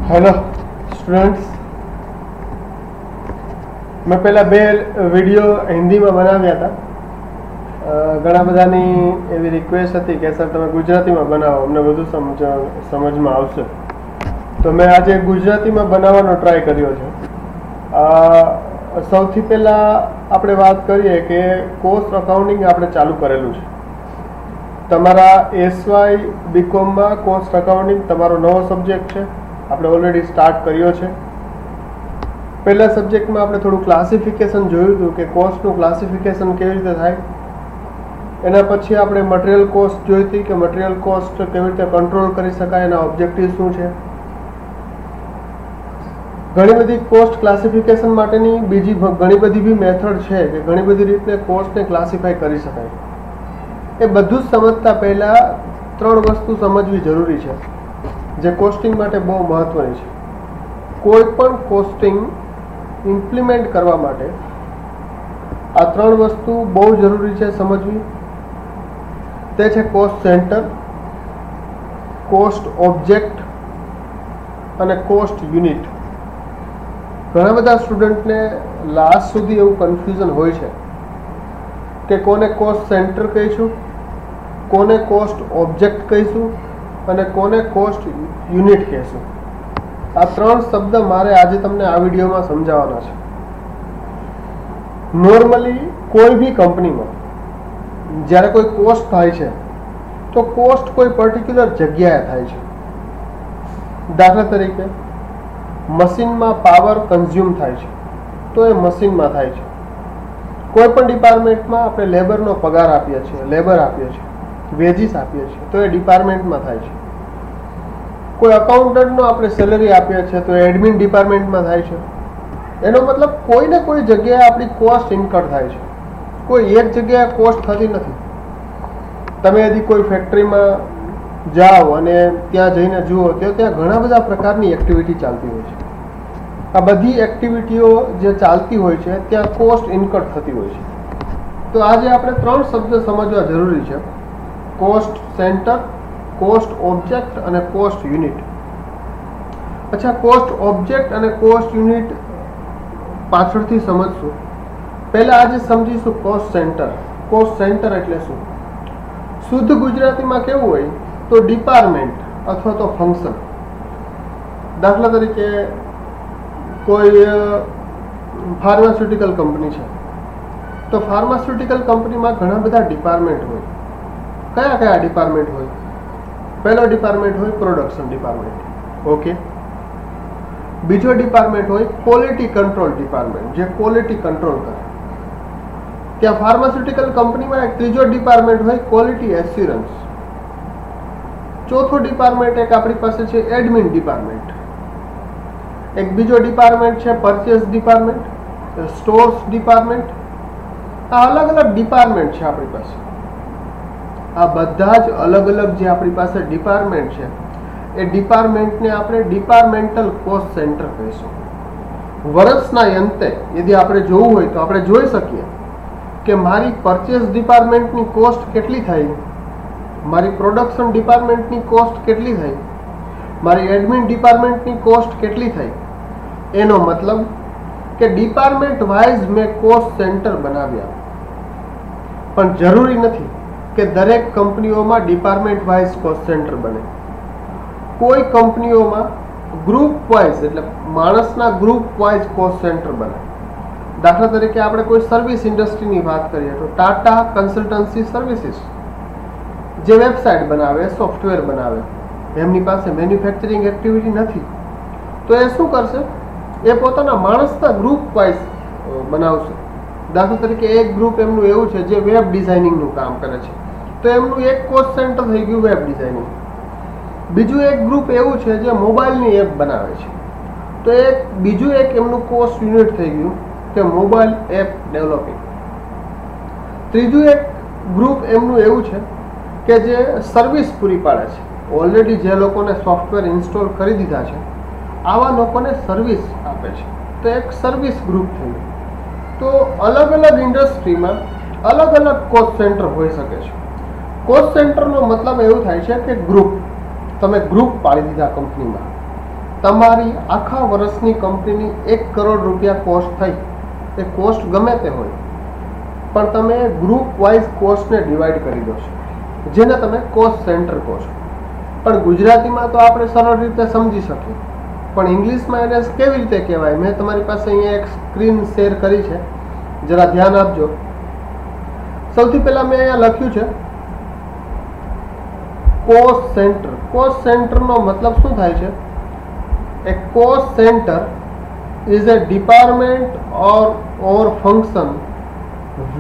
Hello students, મેં પહેલાં બે વિડીયો હિન્દીમાં બનાવ્યા હતા. ઘણા બધાની એવી રિક્વેસ્ટ હતી કે સર તમે ગુજરાતીમાં બનાવો, અમને વધુ સમજમાં આવશે. તો મેં આજે ગુજરાતીમાં બનાવવાનો ટ્રાય કર્યો છે. સૌથી પહેલાં આપણે વાત કરીએ કે કોસ્ટ અકાઉન્ટિંગ આપણે ચાલુ કરેલું છે. તમારા એસવાય બીકોમમાં કોસ્ટ અકાઉન્ટિંગ તમારો નવો સબ્જેક્ટ છે. આપણે ઓલરેડી સ્ટાર્ટ કર્યો છે. પહેલા સબ્જેક્ટમાં આપણે થોડું ક્લાસિફિકેશન જોયું હતું કે કોસ્ટનું ક્લાસિફિકેશન કેવી રીતે થાય. એના પછી આપણે મટીરિયલ કોસ્ટ જોઈ હતી કે મટીરિયલ કોસ્ટ કેવી રીતે કંટ્રોલ કરી શકાય, એના ઓબ્જેક્ટિવ શું છે. ઘણી બધી કોસ્ટ ક્લાસિફિકેશન માટેની બીજી ઘણી બધી બી મેથડ છે કે ઘણી બધી રીતે કોસ્ટને ક્લાસિફાય કરી શકાય. એ બધું જ સમજતા પહેલાં ત્રણ વસ્તુ સમજવી જરૂરી છે જે કોસ્ટિંગ માટે બહુ મહત્વની છે. કોઈ પણ કોસ્ટિંગ ઇમ્પ્લિમેન્ટ કરવા માટે આ ત્રણ વસ્તુ બહુ જરૂરી છે સમજવી. તે છે કોસ્ટ સેન્ટર, કોસ્ટ ઓબ્જેક્ટ અને કોસ્ટ યુનિટ. ઘણા બધા સ્ટુડન્ટને લાસ્ટ સુધી એવું કન્ફ્યુઝન હોય છે કે કોને કોસ્ટ સેન્ટર કહીશું, કોને કોસ્ટ ઓબ્જેક્ટ કહીશું અને કોને કોસ્ટ યુનિટ કહેશું. આ ત્રણ શબ્દ મારે આજે તમને આ વિડીયોમાં સમજાવવાના છે. નોર્મલી કોઈ બી કંપનીમાં જ્યારે કોઈ કોસ્ટ થાય છે તો કોસ્ટ કોઈ પર્ટિક્યુલર જગ્યાએ થાય છે. દાખલા તરીકે મશીનમાં પાવર કન્ઝ્યુમ થાય છે તો એ મશીનમાં થાય છે. કોઈ પણ ડિપાર્ટમેન્ટમાં આપણે લેબરનો પગાર આપીએ છીએ, લેબર આપીએ છીએ, વેજીસ આપીએ છીએ તો એ ડિપાર્ટમેન્ટમાં થાય છે. કોઈ અકાઉન્ટન્ટનો આપણે સેલરી આપીએ છીએ તો એડમિન ડિપાર્ટમેન્ટમાં થાય છે. એનો મતલબ કોઈ ને કોઈ જગ્યાએ આપણી કોસ્ટ ઇન્કર થાય છે. કોઈ એક જગ્યાએ કોસ્ટ થતી નથી. તમે यदि કોઈ ફેક્ટરીમાં જાઓ અને ત્યાં જઈને જુઓ તો ત્યાં ઘણા બધા પ્રકારની એક્ટિવિટી ચાલતી હોય છે. આ બધી એક્ટિવિટીઓ જે ચાલતી હોય છે ત્યાં કોસ્ટ ઇન્કર થતી હોય છે. તો આજે આપણે ત્રણ શબ્દ સમજવા જરૂરી છે: કોસ્ટ સેન્ટર, કોસ્ટ ઓબ્જેક્ટ અને કોસ્ટ યુનિટ. અચ્છા, કોસ્ટ ઓબ્જેક્ટ અને કોસ્ટ યુનિટ પાછળથી સમજશું. પહેલા આજે સમજીશું કોસ્ટ સેન્ટર. કોસ્ટ સેન્ટર એટલે શું? શુદ્ધ ગુજરાતીમાં કેવું હોય તો ડિપાર્ટમેન્ટ અથવા તો ફંક્શન. દાખલા તરીકે કોઈ ફાર્માસ્યુટિકલ કંપની છે તો ફાર્માસ્યુટિકલ કંપનીમાં ઘણા બધા ડિપાર્ટમેન્ટ હોય. કયા કયા ડિપાર્ટમેન્ટ હોય? પહેલો ડિપાર્ટમેન્ટ હોય પ્રોડક્શન ડિપાર્ટમેન્ટ. ઓકે. બીજો ડિપાર્ટમેન્ટ હોય ક્વોલિટી કંટ્રોલ ડિપાર્ટમેન્ટ, જે ક્વોલિટી કંટ્રોલ કરે. ત્યાં ફાર્માસ્યુટિકલ કંપનીમાં એક ત્રીજો ડિપાર્ટમેન્ટ હોય ક્વોલિટી એસ્યોરન્સ. ચોથો ડિપાર્ટમેન્ટ એક આપણી પાસે છે એડમિન ડિપાર્ટમેન્ટ. એક બીજો ડિપાર્ટમેન્ટ છે પરચેસ ડિપાર્ટમેન્ટ, સ્ટોર્સ ડિપાર્ટમેન્ટ. આ અલગ અલગ ડિપાર્ટમેન્ટ છે આપણી પાસે. આ બધા જ અલગ અલગ જે આપણી પાસે ડિપાર્ટમેન્ટ છે એ ડિપાર્ટમેન્ટને આપણે ડિપાર્ટમેન્ટલ કોસ્ટ સેન્ટર કહીશું. વર્ષના અંતે યદિ આપણે જોવું હોય તો આપણે જોઈ શકીએ કે મારી પરચેસ ડિપાર્ટમેન્ટની કોસ્ટ કેટલી થઈ, મારી પ્રોડક્શન ડિપાર્ટમેન્ટની કોસ્ટ કેટલી થઈ, મારી એડમિન ડિપાર્ટમેન્ટની કોસ્ટ કેટલી થઈ. એનો મતલબ કે ડિપાર્ટમેન્ટ વાઇઝ મેં કોસ્ટ સેન્ટર બનાવ્યા. પણ જરૂરી નથી કે દરેક કંપનીઓમાં ડિપાર્ટમેન્ટ વાઇઝ કોસ્ટ સેન્ટર બને. કોઈ કંપનીઓમાં ગ્રુપ વાઇઝ એટલે માણસના ગ્રુપ વાઇઝ કોસ્ટ સેન્ટર બને. દાખલા તરીકે આપણે કોઈ સર્વિસ ઇન્ડસ્ટ્રીની વાત કરીએ તો ટાટા કન્સલ્ટન્સી સર્વિસીસ જે વેબસાઇટ બનાવે, સોફ્ટવેર બનાવે, એમની પાસે મેન્યુફેક્ચરિંગ એક્ટિવિટી નથી તો એ શું કરશે? એ પોતાના માણસના ગ્રુપ વાઇઝ બનાવશે. દાખલા તરીકે એક ગ્રુપ એમનું એવું છે જે વેબ ડિઝાઇનિંગનું કામ કરે છે તો એમનું એક કોસ્ટ સેન્ટર થઈ ગયું વેબ ડિઝાઇનિંગ. બીજું એક ગ્રુપ એવું છે જે મોબાઈલની એપ બનાવે છે તો બીજું એક એમનું કોસ્ટ યુનિટ થઈ ગયું કે મોબાઈલ એપ ડેવલપિંગ. ત્રીજું એક ગ્રુપ એમનું એવું છે કે જે સર્વિસ પૂરી પાડે છે. ઓલરેડી જે લોકોને સોફ્ટવેર ઇન્સ્ટોલ કરી દીધા છે આવા લોકોને સર્વિસ આપે છે તો એક સર્વિસ ગ્રુપ થયું. તો અલગ અલગ ઇન્ડસ્ટ્રીમાં અલગ અલગ કોસ્ટ સેન્ટર હોઈ શકે છે. કોસ્ટ સેન્ટરનો મતલબ એવું થાય છે કે ગ્રુપ, તમે ગ્રુપ પાડી દીધા કંપનીમાં. તમારી આખા વર્ષની કંપનીની 1 કરોડ રૂપિયા કોસ્ટ થઈ, એ કોસ્ટ ગમે તે હોય, પણ તમે ગ્રુપ વાઇઝ કોસ્ટને ડિવાઈડ કરી દો છો, જેને તમે કોસ્ટ સેન્ટર કહો છો. પણ ગુજરાતીમાં તો આપણે સરળ રીતે સમજી શકીએ, પણ ઇંગ્લિશમાં એને કેવી રીતે કહેવાય? મેં તમારી પાસે અહીંયા એક સ્ક્રીન શેર કરી છે, જરા ધ્યાન આપજો. સૌથી પહેલા મેં અહીંયા લખ્યું છે કોસ્ટ સેન્ટર. કોસ્ટ સેન્ટરનો મતલબ શું થાય છે? A cost center is a department or function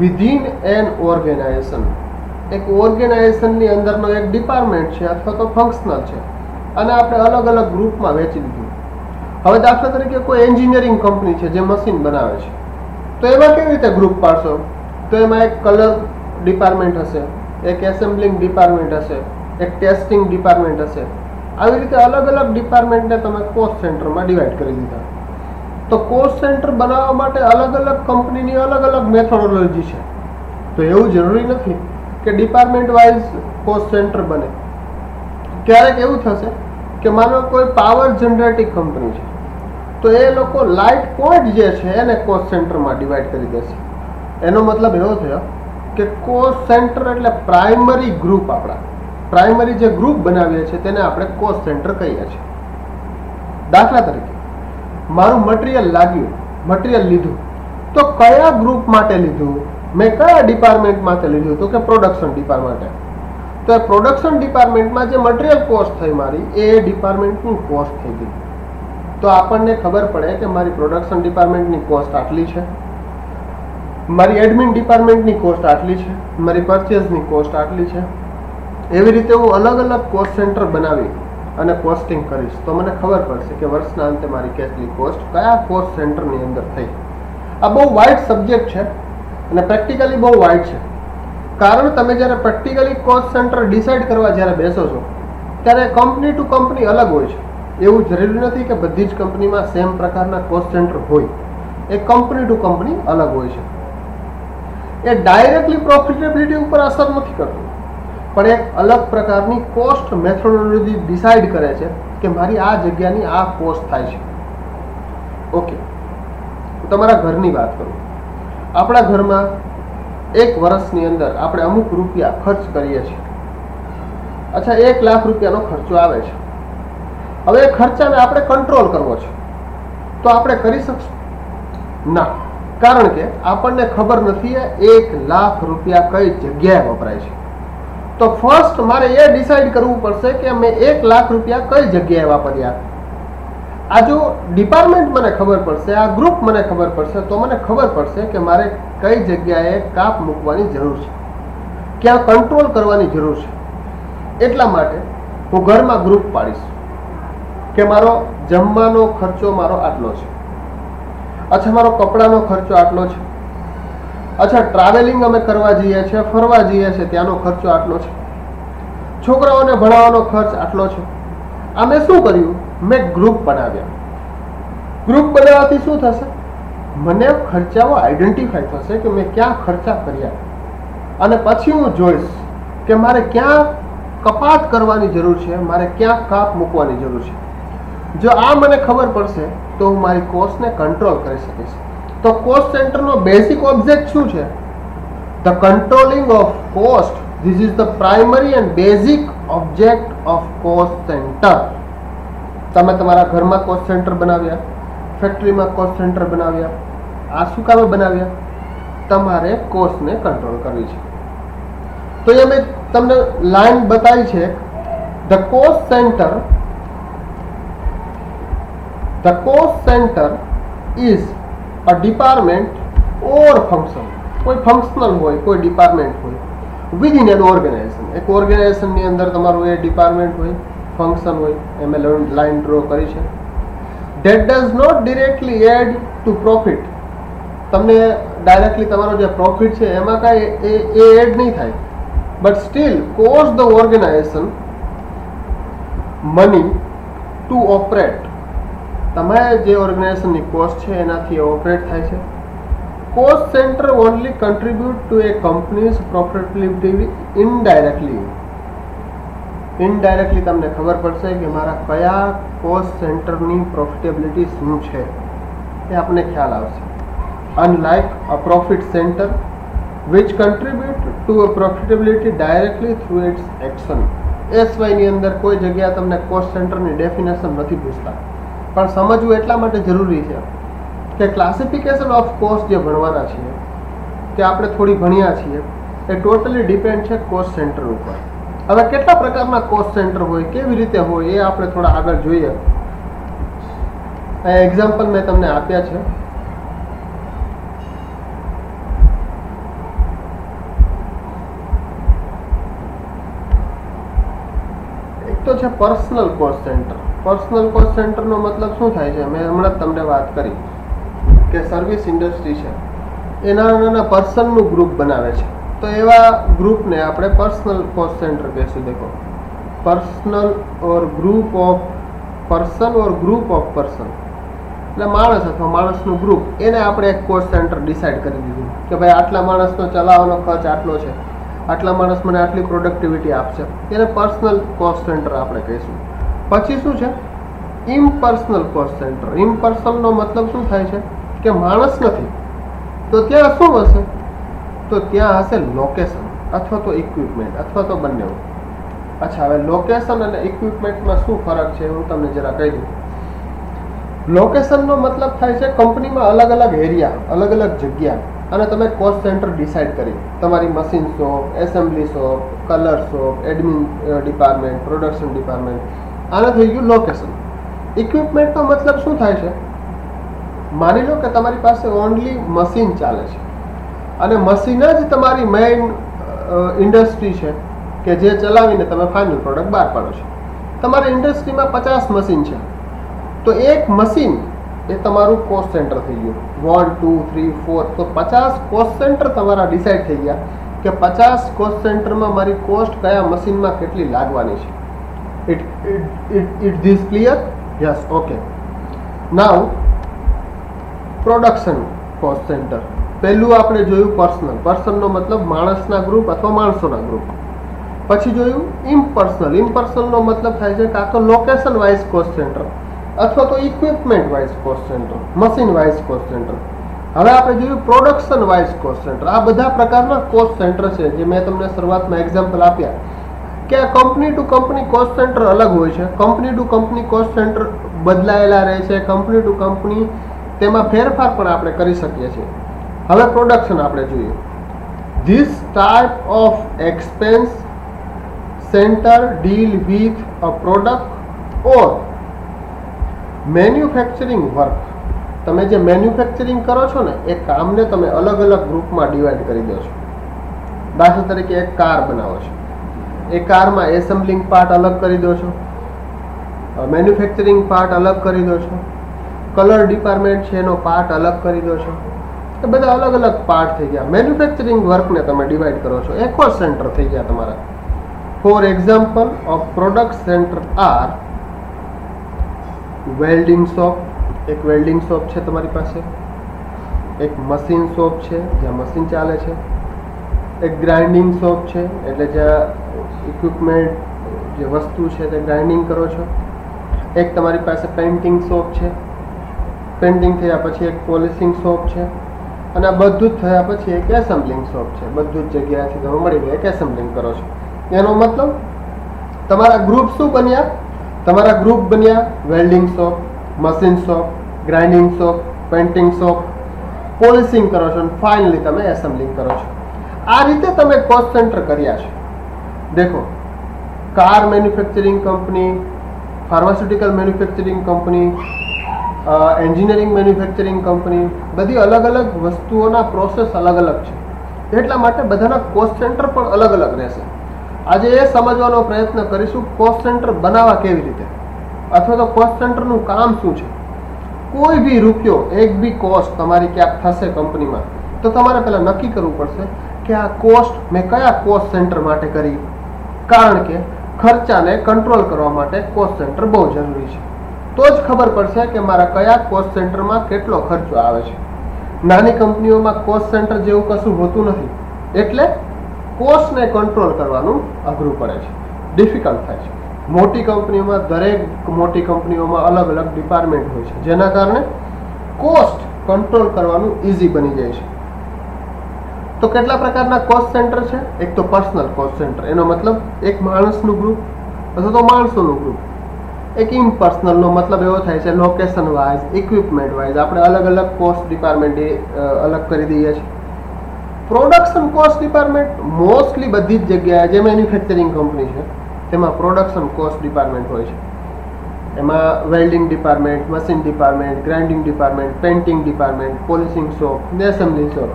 within an organization. એક ઓર્ગેનાઇઝેશનની અંદરનો એક ડિપાર્ટમેન્ટ છે અથવા તો ફંક્શનલ છે, અને આપણે અલગ અલગ ગ્રુપમાં વેચી દીધું. હવે દાખલા તરીકે કોઈ એન્જિનિયરિંગ કંપની છે જે મશીન બનાવે છે, તો એમાં કેવી રીતે ગ્રુપ પાડશો? તો એમાં એક કલર ડિપાર્ટમેન્ટ હશે, એક એસેમ્બલિંગ ડિપાર્ટમેન્ટ હશે, એક ટેસ્ટિંગ ડિપાર્ટમેન્ટ હશે. આવી રીતે અલગ અલગ ડિપાર્ટમેન્ટને તમે કોસ્ટ સેન્ટરમાં ડિવાઈડ કરી દીધા. તો કોસ્ટ સેન્ટર બનાવવા માટે અલગ અલગ કંપનીની અલગ અલગ મેથોડોલોજી છે. તો એવું જરૂરી નથી કે ડિપાર્ટમેન્ટ વાઇઝ કોસ્ટ સેન્ટર બને. ક્યારેક એવું થશે કે માનો કોઈ પાવર જનરેટિંગ કંપની છે, તો એ લોકો લાઇટ પોઈન્ટ જે છે એને કોસ્ટ સેન્ટરમાં ડિવાઈડ કરી દેશે. એનો મતલબ એવો થયો કે કોસ્ટ સેન્ટર એટલે પ્રાઇમરી ગ્રુપ. આપણા પ્રાઇમરી જે ગ્રુપ બનાવીએ છીએ તેને આપણે કોસ્ટ સેન્ટર કહીએ છીએ. દાખલા તરીકે મારું મટીરિયલ લાગ્યું, મટીરિયલ લીધું, તો કયા ગ્રુપ માટે લીધું? મેં કયા ડિપાર્ટમેન્ટ માટે લીધું? તો કે પ્રોડક્શન ડિપાર્ટમેન્ટ. તો એ પ્રોડક્શન ડિપાર્ટમેન્ટમાં જે મટીરિયલ કોસ્ટ થઈ મારી, એ ડિપાર્ટમેન્ટની કોસ્ટ થઈ ગઈ. તો આપણને ખબર પડે કે મારી પ્રોડક્શન ડિપાર્ટમેન્ટની કોસ્ટ આટલી છે, મારી એડમિન ડિપાર્ટમેન્ટની કોસ્ટ આટલી છે, મારી પરચેઝની કોસ્ટ આટલી છે. એવી રીતે હું અલગ અલગ કોસ્ટ સેન્ટર બનાવી અને કોસ્ટિંગ કરીશ, તો મને ખબર પડશે કે વર્ષના અંતે મારી કેટલી કોસ્ટ કયા કોસ્ટ સેન્ટરની અંદર થઈ. આ બહુ વાઇડ સબ્જેક્ટ છે અને પ્રેક્ટિકલી બહુ વાઇડ છે. કારણ તમે જ્યારે પ્રેક્ટિકલી કોસ્ટ સેન્ટર ડિસાઇડ કરવા જ્યારે બેસો છો, ત્યારે કંપની ટુ કંપની અલગ હોય છે. એવું જરૂરી નથી કે બધી જ કંપનીમાં સેમ પ્રકારના કોસ્ટ સેન્ટર હોય. એ કંપની ટુ કંપની અલગ હોય છે. એ ડાયરેક્ટલી પ્રોફિટેબિલિટી ઉપર અસર નથી કરતું, પણ એક અલગ પ્રકારની કોસ્ટ મેથોડોલોજી ડિસાઇડ કરે છે કે મારી આ જગ્યાની આ કોસ્ટ થાય છે. ઓકે, તમારા ઘરની વાત કરું. આપણા ઘરમાં એક વર્ષની અંદર આપણે અમુક રૂપિયા ખર્ચ કરીએ છીએ. અચ્છા, 1 લાખ રૂપિયાનો ખર્ચો આવે છે. હવે એ ખર્ચાને આપણે કંટ્રોલ કરવો છે, તો આપણે કરી શકશું? ના, કારણ કે આપણને ખબર નથી 1 લાખ રૂપિયા કઈ જગ્યાએ વપરાય છે. તો ફર્સ્ટ મારે એ ડિસાઇડ કરવું પડશે કે મેં 1 લાખ રૂપિયા કઈ જગ્યાએ વાપર્યા. આ જો ડિપાર્ટમેન્ટ મને ખબર પડશે, આ ગ્રુપ મને ખબર પડશે, તો મને ખબર પડશે કે મારે કઈ જગ્યાએ કાપ મૂકવાની જરૂર છે, ક્યાં કંટ્રોલ કરવાની જરૂર છે. એટલા માટે હું ઘરમાં ગ્રુપ પાડીશ કે મારો જમવાનો ખર્ચો મારો આટલો છે, અચ્છા મારો કપડાનો ખર્ચો આટલો છે, અચ્છા ટ્રાવેલિંગ અમે કરવા જઈએ છીએ, ફરવા જઈએ છીએ, ત્યાંનો ખર્ચો આટલો છે, છોકરાઓને ભણાવવાનો ખર્ચ આટલો છે. આ મેં શું કર્યું? મેં ગ્રુપ બનાવ્યા. ગ્રુપ બનાવવાથી શું થશે? મને ખર્ચાઓ આઈડેન્ટિફાઈ થશે કે મેં ક્યાં ખર્ચા કર્યા, અને પછી હું જોઈશ કે મારે ક્યાં કપાત કરવાની જરૂર છે, મારે ક્યાં કાપ મૂકવાની જરૂર છે. જો આ મને ખબર પડશે તો હું મારી કોસ્ટને કંટ્રોલ કરી શકીશ. તો કોસ્ટ સેન્ટરનો બેઝિક ઓબ્જેક્ટ શું છે? The controlling of cost. This is the primary and basic object of cost centre. તમે તમારા ઘરમાં કોસ્ટ સેન્ટર બનાવ્યા, ફેક્ટરીમાં કોસ્ટ સેન્ટર બનાવ્યા. આ શું કામે બનાવ્યા? તમારે કોસ્ટને કંટ્રોલ કરવી છે. તો એ મેં તમને લાઈન બતાવી છે. The cost centre is a department or function. કોઈ ફંક્શનલ હોય, કોઈ ડિપાર્ટમેન્ટ હોય વિધિન એન ઓર્ગેનાઇઝેશન. એક ઓર્ગેનાઇઝેશનની અંદર તમારું એ ડિપાર્ટમેન્ટ હોય, ફંક્શન હોય. એમ લાઈન ડ્રો કરી છે. That does not directly add to profit. તમને ડાયરેક્ટલી તમારો જે પ્રોફિટ છે એમાં કાંઈ એ એડ નહીં થાય, but still cost the organisation money to operate. તમે જે ઓર્ગેનાઇઝેશનની કોસ્ટ છે એનાથી ઓપરેટ થાય છે. Cost centre only contribute to a company's profitability indirectly. Indirectly તમને ખબર પડશે કે મારા કયા કોસ્ટ સેન્ટરની પ્રોફિટેબિલિટી શું છે એ આપણને ખ્યાલ આવશે. Unlike a profit centre which contribute to a profitability directly through its action. SY ની અંદર કોઈ જગ્યા તમને કોસ્ટ સેન્ટરની ડેફિનેશન નથી પૂછતા, પણ સમજવું એટલા માટે જરૂરી છે કે ક્લાસિફિકેશન ઓફ કોસ્ટ જે ભણવાના છીએ કે આપણે થોડી ભણ્યા છીએ એ ટોટલી ડિપેન્ડ છે કોસ્ટ સેન્ટર ઉપર. હવે કેટલા પ્રકારના કોસ્ટ સેન્ટર હોય, કેવી રીતે હોય એ આપણે થોડા આગળ જોઈએ. એક્ઝામ્પલ મેં તમને આપ્યા છે. તો છે personnel cost centre. Personnel cost સેન્ટરનો મતલબ શું થાય છે? મેં હમણાં જ તમને વાત કરી કે સર્વિસ ઇન્ડસ્ટ્રી છે એ નાના નાના પર્સનનું ગ્રુપ બનાવે છે, તો એવા ગ્રુપને આપણે પર્સનલ કોસ્ટ સેન્ટર કહીશું. દેખો, personal or group of person or group of person, એટલે માણસ અથવા માણસનું ગ્રુપ, એને આપણે એક કોસ્ટ સેન્ટર ડિસાઇડ કરી દીધું કે ભાઈ આટલા માણસનો ચલાવવાનો ખર્ચ આટલો છે, આટલા માણસ મને આટલી પ્રોડક્ટિવિટી આપશે, એને પર્સનલ કોસ્ટ સેન્ટર આપણે કહીશું. પછી શું છે? Impersonal cost centre. ઇમ્પર્સનલનો મતલબ શું થાય છે કે માણસ નથી તો ત્યાં શું હશે? તો ત્યાં હશે લોકેશન અથવા તો ઇક્વિપમેન્ટ અથવા તો બંને. અચ્છા, હવે લોકેશન અને ઇક્વિપમેન્ટમાં શું ફરક છે હું તમને જરા કહી દઉં. લોકેશનનો મતલબ થાય છે કંપનીમાં અલગ અલગ એરિયા, અલગ અલગ જગ્યા, અને તમે કોસ્ટ સેન્ટર ડિસાઇડ કરી. તમારી machine shop, assembly shop, colour shop, admin department, production department, આને થઈ ગયું લોકેશન. ઇક્વિપમેન્ટનો મતલબ શું થાય છે? માની લો કે તમારી પાસે ઓનલી મશીન ચાલે છે અને મશીન જ તમારી મેઇન ઇન્ડસ્ટ્રી છે કે જે ચલાવીને તમે ફાઇનલ પ્રોડક્ટ બહાર પાડો છો. તમારી ઇન્ડસ્ટ્રીમાં 50 મશીન છે, તો એક મશીન એ તમારું કોસ્ટ સેન્ટર થઈ ગયું. 1 2 3 4, તો 50 કોસ્ટ સેન્ટર તમારા ડિસાઇડ થઈ ગયા કે 50 કોસ્ટ સેન્ટરમાં મારી કોસ્ટ કયા મશીનમાં કેટલી લાગવાની છે. It this clear? Yes, okay. Now production cost centre. પહેલું આપણે જોયું પર્સનલ. પર્સનનો મતલબ માણસના ગ્રુપ અથવા માણસોના ગ્રુપ. પછી જોયું ઇમ્પર્સનલ. ઇમ્પર્સનલનો મતલબ થાય છે કાં તો લોકેશન વાઇઝ કોસ્ટ સેન્ટર અથવા તો equipment wise cost centre, machine wise cost centre. હવે આપણે જોયું પ્રોડક્શન વાઇઝ કોસ્ટ સેન્ટર. આ બધા પ્રકારના કોસ્ટ સેન્ટર છે જે મેં તમને શરૂઆતમાં એક્ઝામ્પલ આપ્યા કે આ company to company cost centre અલગ હોય છે. Company to company cost centre બદલાયેલા રહે છે. કંપની ટુ કંપની તેમાં ફેરફાર પણ આપણે કરી શકીએ છીએ. હવે પ્રોડક્શન આપણે જોઈએ. This type of expense centre deal with a product or manufacturing work. તમે જે મેન્યુફેક્ચરિંગ કરો છો ને એ કામને તમે અલગ અલગ ગ્રુપમાં ડિવાઈડ કરી દો છો. દાખલા તરીકે એક કાર બનાવો છો, એ કારમાં એસેમ્બલિંગ પાર્ટ અલગ કરી દો છો, મેન્યુફેક્ચરિંગ પાર્ટ અલગ કરી દો છો, કલર ડિપાર્ટમેન્ટ છે એનો પાર્ટ અલગ કરી દો છો. એ બધા અલગ અલગ પાર્ટ થઈ ગયા. મેન્યુફેક્ચરિંગ વર્કને તમે ડિવાઈડ કરો છો, એ કોસ્ટ સેન્ટર થઈ ગયા તમારા. For example of product centre are welding shop. એક વેલ્ડિંગ શોપ છે તમારી પાસે. એક મશીન શોપ છે જ્યાં મશીન ચાલે છે. એક ગ્રાઇન્ડિંગ શોપ છે એટલે જ્યાં ઇક્વિપમેન્ટ જે વસ્તુ છે તે ગ્રાઇન્ડિંગ કરો છો. એક તમારી પાસે પેઇન્ટિંગ શોપ છે. પેઇન્ટિંગ થયા પછી એક પોલિશિંગ શોપ છે. અને આ બધું જ થયા પછી એક એસેમ્બલિંગ શોપ છે. બધું જ જગ્યાએથી તમે મળીને એક એસેમ્બલિંગ કરો છો. એનો મતલબ તમારા ગ્રુપ શું બન્યા? તમારા ગ્રુપ બન્યા welding shop, machine shop, grinding shop, painting shop, polishing કરો છો અને ફાઇનલી તમે એસેમ્બલિંગ કરો છો. આ રીતે તમે કોસ્ટ સેન્ટર કર્યા છે. દેખો, car manufacturing company, pharmaceutical manufacturing company, engineering manufacturing company, બધી અલગ અલગ વસ્તુઓના પ્રોસેસ અલગ અલગ છે. એટલા માટે બધાના કોસ્ટ સેન્ટર પણ અલગ અલગ રહેશે. આજે એ સમજવાનો પ્રયત્ન કરીશું કોસ્ટ સેન્ટર બનાવવા કેવી રીતે, અથવા તો કોસ્ટ સેન્ટરનું કામ શું છે. કોઈ બી રૂપિયો, એક બી કોસ્ટ તમારી ક્યાંક થશે કંપનીમાં, તો તમારે પહેલા નક્કી કરવું પડશે કે આ કોસ્ટ મેં કયા કોસ્ટ સેન્ટર માટે કરી. કારણ કે ખર્ચાને કંટ્રોલ કરવા માટે કોસ્ટ સેન્ટર બહુ જરૂરી છે. તો જ ખબર પડશે કે મારા કયા કોસ્ટ સેન્ટરમાં કેટલો ખર્ચો આવે છે. નાની કંપનીઓમાં કોસ્ટ સેન્ટર જેવું કશું હોતું નથી, એટલે કોસ્ટને કંટ્રોલ કરવાનું અઘરું પડે છે. ડિફિકલ્ટ થાય છે. મોટી કંપનીઓમાં દરેક મોટી કંપનીઓમાં અલગ અલગ ડિપાર્ટમેન્ટ હોય છે, જેના કારણે કોસ્ટ કંટ્રોલ કરવાનું ઇઝી બની જાય છે. તો કેટલા પ્રકારના કોસ્ટ સેન્ટર છે? એક તો પર્સનલ કોસ્ટ સેન્ટર, એનો મતલબ એક માણસનું ગ્રુપ અથવા તો માણસોનું ગ્રુપ. એક ઇમ્પર્સનલ નો મતલબ એવો થાય છે લોકેશન વાઇઝ, ઇક્વિપમેન્ટ વાઇઝ આપણે અલગ અલગ કોસ્ટ ડિપાર્ટમેન્ટ અલગ કરી દઈએ છીએ. પ્રોડક્શન કોસ્ટ ડિપાર્ટમેન્ટ મોસ્ટલી બધી જ જગ્યાએ, જે મેન્યુફેક્ચરિંગ કંપની છે તેમાં પ્રોડક્શન કોસ્ટ ડિપાર્ટમેન્ટ હોય છે. એમાં welding department, machine department, grinding department, painting department, polishing shop, assembly shop.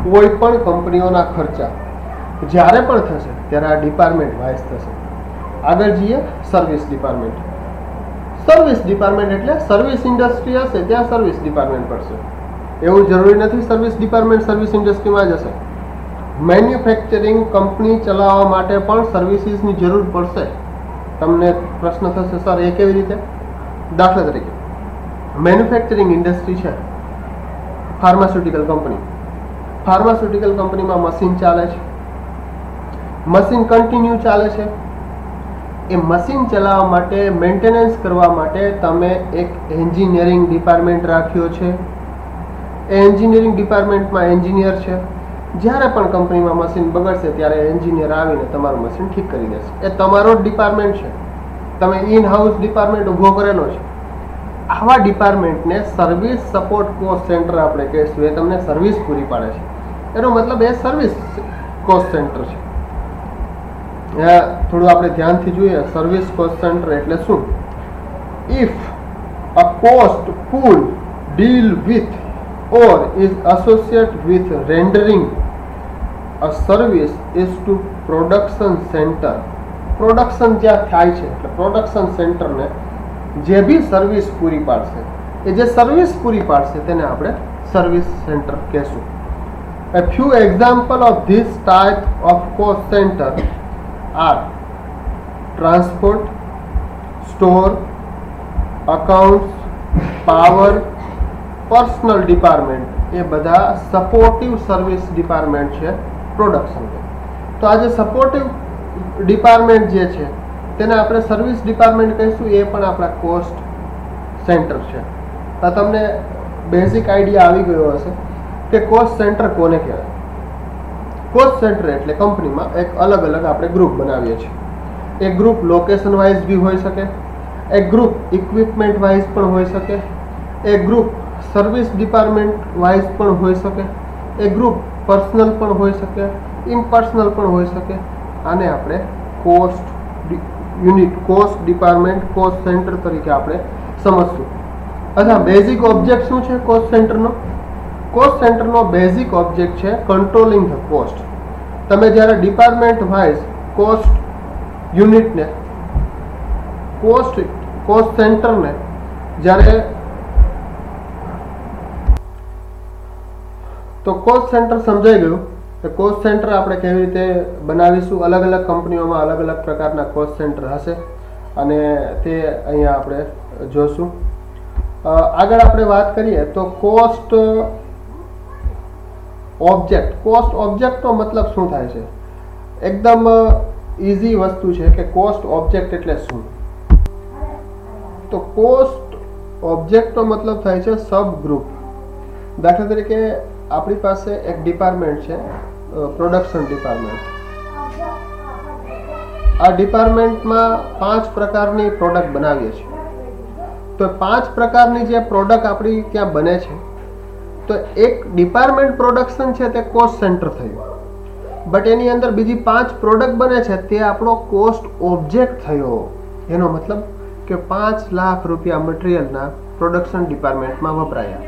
કોઈ પણ કંપનીઓના ખર્ચા જ્યારે પણ થશે ત્યારે આ ડિપાર્ટમેન્ટ વાઇઝ થશે. આગળ જઈએ, સર્વિસ ડિપાર્ટમેન્ટ. સર્વિસ ડિપાર્ટમેન્ટ એટલે સર્વિસ ઇન્ડસ્ટ્રી હશે ત્યાં સર્વિસ ડિપાર્ટમેન્ટ પડશે. એવું જરૂરી નથી સર્વિસ ડિપાર્ટમેન્ટ સર્વિસ ઇન્ડસ્ટ્રીમાં જ હશે. મેન્યુફેક્ચરિંગ કંપની ચલાવવા માટે પણ સર્વિસીસની જરૂર પડશે. તમને પ્રશ્ન થશે, સર એ કેવી રીતે? દાખલા તરીકે મેન્યુફેક્ચરિંગ ઇન્ડસ્ટ્રી છે, ફાર્માસ્યુટિકલ કંપની. ફાર્માસ્યુટિકલ કંપનીમાં મશીન ચાલે છે, મશીન કન્ટિન્યુ ચાલે છે. એ મશીન ચલાવવા માટે, મેન્ટેનન્સ કરવા માટે તમે એક એન્જિનિયરિંગ ડિપાર્ટમેન્ટ રાખ્યો છે. એ એન્જિનિયરિંગ ડિપાર્ટમેન્ટમાં એન્જિનિયર છે. જ્યારે પણ કંપનીમાં મશીન બગડશે ત્યારે એન્જિનિયર આવીને તમારું મશીન ઠીક કરી દેશે. એ તમારો જ ડિપાર્ટમેન્ટ છે, તમે ઇન હાઉસ ડિપાર્ટમેન્ટ ઊભો કરેલો છે. આવા ડિપાર્ટમેન્ટને સર્વિસ સપોર્ટ કોસ્ટ સેન્ટર આપણે કહીશું. એ તમને સર્વિસ પૂરી પાડે છે, એનો મતલબ એ સર્વિસ કોસ્ટ સેન્ટર છે. થોડું આપણે ધ્યાનથી જોઈએ, સર્વિસ કોસ્ટ સેન્ટર એટલે શું? If a cost pool deal with or is associated with rendering a service is to production center. Production જ્યાં થાય છે એટલે પ્રોડક્શન સેન્ટરને જે બી સર્વિસ પૂરી પાડશે, એ જે સર્વિસ પૂરી પાડશે તેને આપણે સર્વિસ સેન્ટર કહેશું. A few examples of this type of cost center are transport, store, accounts, power, personal department. એ બધા સપોર્ટિવ સર્વિસ ડિપાર્ટમેન્ટ છે પ્રોડક્શન. તો આ જે સપોર્ટિવ ડિપાર્ટમેન્ટ જે છે તેને આપણે સર્વિસ ડિપાર્ટમેન્ટ કહીશું. એ પણ આપણા કોસ્ટ સેન્ટર છે. તો તમને બેઝિક આઈડિયા આવી ગયો હશે કે કોસ્ટ સેન્ટર કોને કહેવાય. કોસ્ટ સેન્ટર એટલે કંપનીમાં એક અલગ અલગ આપણે ગ્રુપ બનાવીએ છીએ. એક ગ્રુપ લોકેશન વાઇઝ બી હોઈ શકે, એક ગ્રુપ ઇક્વિપમેન્ટ વાઇઝ પણ હોઈ શકે, એક ગ્રુપ સર્વિસ ડિપાર્ટમેન્ટ વાઇઝ પણ હોઈ શકે, એક ગ્રુપ પર્સનલ પણ હોઈ શકે, ઇમ્પર્સનલ પણ હોઈ શકે. આને આપણે cost unit, cost department, cost centre તરીકે આપણે સમજશું. અચ્છા, બેઝિક ઓબ્જેક્ટ શું છે કોસ્ટ સેન્ટરનો? કોસ્ટ સેન્ટરનો બેઝિક ઓબ્જેક્ટ છે કંટ્રોલિંગ ધ કોસ્ટ. તમે જ્યારે ડિપાર્ટમેન્ટ વાઇઝ કોસ્ટ યુનિટને, કોસ્ટ સેન્ટરને જ્યારે તો કોસ્ટ સેન્ટર સમજાઈ ગયું કે કોસ્ટ સેન્ટર આપણે કેવી રીતે બનાવીશું. અલગ અલગ કંપનીઓમાં અલગ અલગ પ્રકારના કોસ્ટ સેન્ટર હશે અને તે અહીંયા આપણે જોશું. આગળ આપણે વાત કરીએ તો કોસ્ટ ઓબ્જેક્ટ. કોસ્ટ ઓબ્જેક્ટનો મતલબ શું થાય છે? એકદમ ઇઝી વસ્તુ છે કે કોસ્ટ ઓબ્જેક્ટ એટલે શું. તો કોસ્ટ ઓબ્જેક્ટનો મતલબ થાય છે સબ ગ્રુપ. દાખલા તરીકે આપણી પાસે એક ડિપાર્ટમેન્ટ છે પ્રોડક્શન ડિપાર્ટમેન્ટ. આ ડિપાર્ટમેન્ટમાં 5 પ્રકારની પ્રોડક્ટ બનાવીએ છીએ. તો 5 પ્રકારની જે પ્રોડક્ટ આપણી ત્યાં બને છે, તો એક ડિપાર્ટમેન્ટ પ્રોડક્શન છે તે કોસ્ટ સેન્ટર થયું. બટ એની અંદર બીજી 5 પ્રોડક્ટ બને છે તે આપણો કોસ્ટ ઓબ્જેક્ટ થયો. એનો મતલબ કે 5 લાખ રૂપિયા મટીરિયલના પ્રોડક્શન ડિપાર્ટમેન્ટમાં વપરાયા.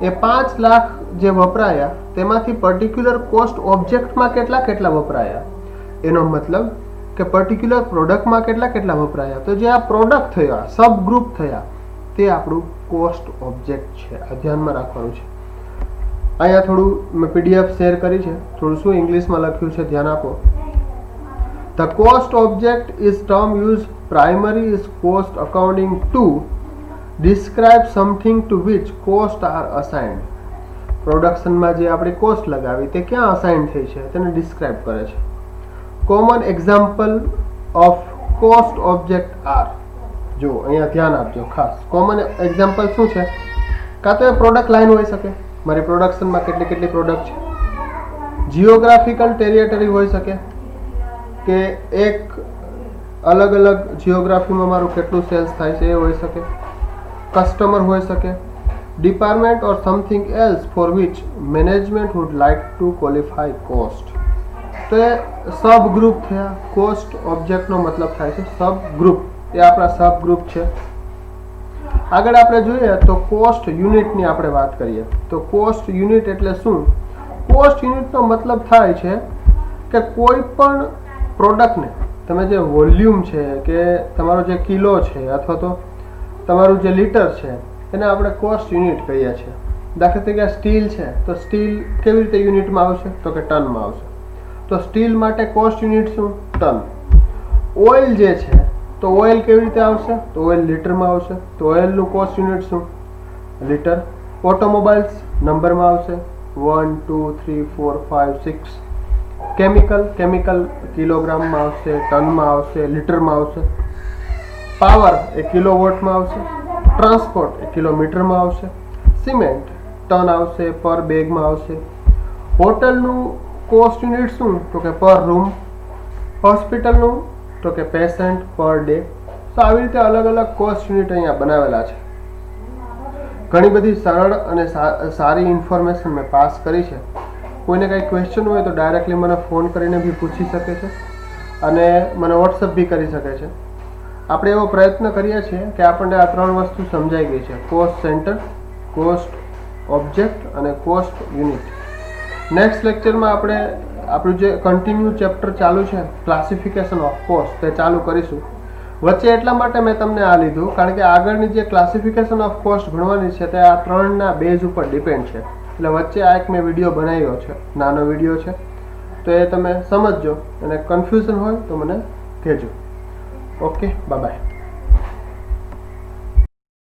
એ 5 લાખ જે વપરાયા તેમાંથી પર્ટિક્યુલર કોસ્ટ ઓબ્જેક્ટમાં કેટલા વપરાયા. એનો મતલબ કે પર્ટિક્યુલર પ્રોડક્ટમાં કેટલા વપરાયા. તો જે આ પ્રોડક્ટ થયા, સબ ગ્રુપ થયા, તે આપણું કોસ્ટ ઓબ્જેક્ટ છે. આ ધ્યાનમાં રાખવાનું છે. અહીંયા થોડું મેં PDF શેર કરી છે, થોડું શું ઇંગ્લિશમાં લખ્યું છે, ધ્યાન આપો. The cost object is term use primary is cost according to describe something to which cost are assigned. પ્રોડક્શનમાં જે આપણે કોસ્ટ લગાવી તે ક્યાં અસાઇન થઈ છે તેને ડિસ્ક્રાઇબ કરે છે. Common example of cost object are. જો અહીંયા ધ્યાન આપજો ખાસ. કોમન એક્ઝામ્પલ શું છે? કાં તો એ પ્રોડક્ટ લાઈન હોઈ શકે, મારી પ્રોડક્શનમાં કેટલી પ્રોડક્ટ છે. જિયોગ્રાફિકલ ટેરિટરી હોઈ શકે કે એક અલગ અલગ જિયોગ્રાફીમાં મારું કેટલું સેલ્સ થાય છે એ હોઈ શકે. કસ્ટમર હોઈ શકે. Department or something else for which management would like to qualify cost. તો એ સબ ગ્રુપ થયા. કોસ્ટ ઓબ્જેક્ટનો મતલબ થાય છે સબ ગ્રુપ. એ આપણા સબ ગ્રુપ છે. આગળ આપણે જોઈએ તો કોસ્ટ યુનિટની આપણે વાત કરીએ તો કોસ્ટ યુનિટ એટલે શું? કોસ્ટ યુનિટનો મતલબ થાય છે કે કોઈ પણ પ્રોડક્ટને તમે જે વોલ્યુમ છે કે તમારો જે કિલો છે અથવા તો તમારું જે લીટર છે એને આપણે કોસ્ટ યુનિટ કહીએ છીએ. દાખલા તરીકે સ્ટીલ છે તો સ્ટીલ કેવી રીતે યુનિટમાં આવશે? તો કે ટનમાં આવશે. તો સ્ટીલ માટે કોસ્ટ યુનિટ શું? ટન. ઓઇલ જે છે તો ઓઇલ કેવી રીતે આવશે? તો ઓઇલ લીટરમાં આવશે. તો ઓઇલનું કોસ્ટ યુનિટ શું? લીટર. ઓટોમોબાઈલ્સ નંબરમાં આવશે 1 2 3 4 5 6. કેમિકલ કિલોગ્રામમાં આવશે, ટનમાં આવશે, લીટરમાં આવશે. પાવર એ કિલોવોટમાં આવશે. ટ્રાન્સપોર્ટ એ કિલોમીટરમાં આવશે. સિમેન્ટ ટન આવશે, પર બેગમાં આવશે. હોટલનું કોસ્ટ યુનિટ શું? તો કે પર રૂમ. હોસ્પિટલનું તો કે પેશન્ટ પર ડે. તો આવી રીતે અલગ અલગ કોસ્ટ યુનિટ અહીંયા બનાવેલા છે. ઘણી બધી સરળ અને સારી ઇન્ફોર્મેશન મેં પાસ કરી છે. કોઈને કંઈ ક્વેશ્ચન હોય તો ડાયરેક્ટલી મને ફોન કરીને બી પૂછી શકે છે અને મને વોટ્સઅપ બી કરી શકે છે. આપણે એવો પ્રયત્ન કરીએ છીએ કે આપણને આ ત્રણ વસ્તુ સમજાઈ ગઈ છે: કોસ્ટ સેન્ટર, કોસ્ટ ઓબ્જેક્ટ અને કોસ્ટ યુનિટ. નેક્સ્ટ લેક્ચરમાં આપણે આપણું જે કન્ટિન્યુ ચેપ્ટર ચાલુ છે ક્લાસિફિકેશન ઓફ કોસ્ટ તે ચાલુ કરીશું. વચ્ચે એટલા માટે મેં તમને આ લીધું કારણ કે આગળની જે ક્લાસિફિકેશન ઓફ કોસ્ટ ભણવાની છે તે આ ત્રણના બેઝ ઉપર ડિપેન્ડ છે. એટલે વચ્ચે આ એક મેં વિડીયો બનાવ્યો છે, નાનો વિડીયો છે, તો એ તમે સમજજો અને કન્ફ્યુઝન હોય તો મને કહેજો. Okay, bye bye.